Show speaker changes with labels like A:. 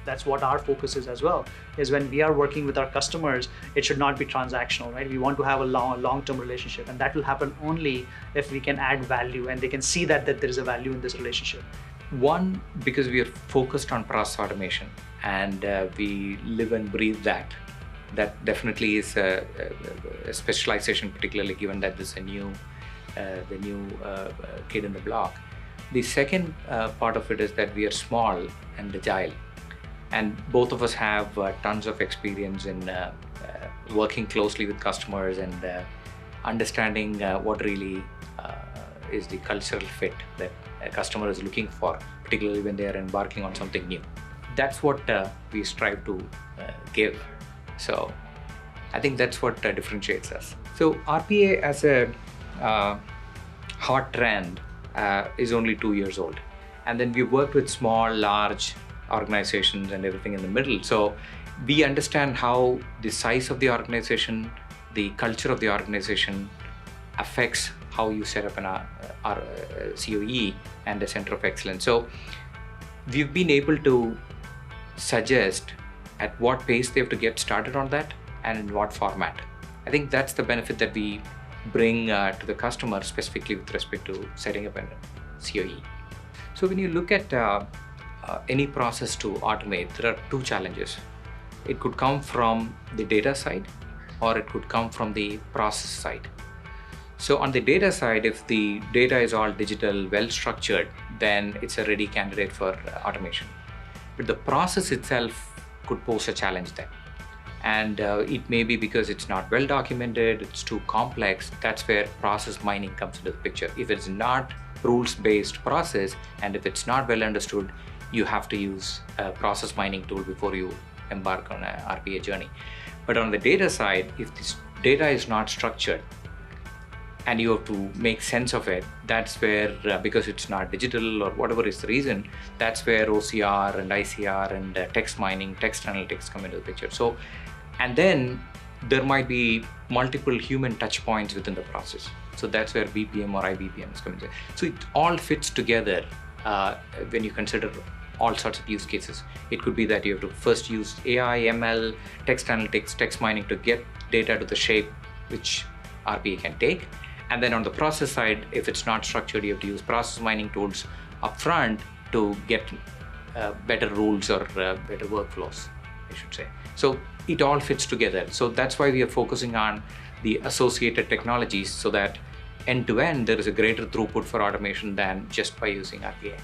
A: That's what our focus is as well, is when we are working with our customers, it should not be transactional, right? We want to have a long-term relationship, and that will happen only if we can add value and they can see that there is a value in this relationship.
B: One, because we are focused on process automation and we live and breathe that. That definitely is a specialization, particularly given that this is the new kid in the block. The second part of it is that we are small and agile, and both of us have tons of experience in working closely with customers and understanding what really is the cultural fit that a customer is looking for, particularly when they are embarking on something new. That's what we strive to give. So I think that's what differentiates us. So RPA as a hot trend is only 2 years old. And then we worked with small, large organizations and everything in the middle. So we understand how the size of the organization, the culture of the organization affects how you set up our COE and a center of excellence. So we've been able to suggest at what pace they have to get started on that and in what format. I think that's the benefit that we bring to the customer, specifically with respect to setting up a COE. So when you look at any process to automate, there are two challenges. It could come from the data side, or it could come from the process side. So on the data side, if the data is all digital, well structured, then it's a ready candidate for automation. But the process itself could pose a challenge then. And it may be because it's not well documented, it's too complex. That's where process mining comes into the picture. If it's not rules-based process, and if it's not well understood, you have to use a process mining tool before you embark on an RPA journey. But on the data side, if this data is not structured and you have to make sense of it, that's where, because it's not digital or whatever is the reason, that's where OCR and ICR and text mining, text analytics come into the picture. So, and then there might be multiple human touch points within the process. So that's where BPM or IBPM is coming in. So it all fits together when you consider all sorts of use cases. It could be that you have to first use AI, ML, text analytics, text mining to get data to the shape which RPA can take. And then on the process side, if it's not structured, you have to use process mining tools upfront to get better rules or better workflows, I should say. So it all fits together. So that's why we are focusing on the associated technologies, so that end to end, there is a greater throughput for automation than just by using RPA.